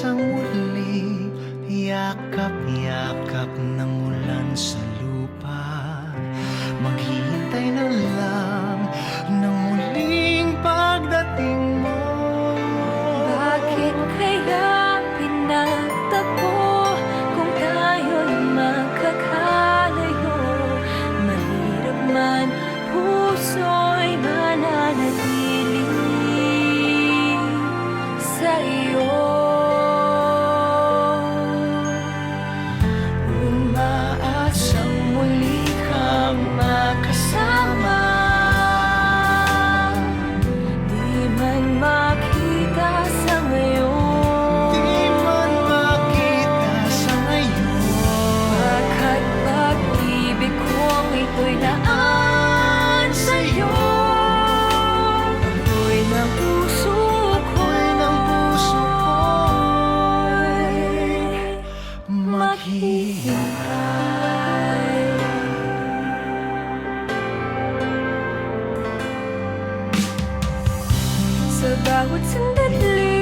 pag-asang muli, yakap-yakap ng ulan sa lupa. Maghihintay na lang ng muling pagdating mo. Bakit kaya pinagtagpo kung tayo'y magkakalayo? Mahirap man, puso'y mananatili sa iyo. Umaasang muli kang makasama, Di man makita sa ngayon, di man makita sa ngayon. Pagkat pag-ibig kong ito'y laan sa'yo. Ako'y ng puso Ako'y ng puso ko'y maghihintay. Sa bawat sandali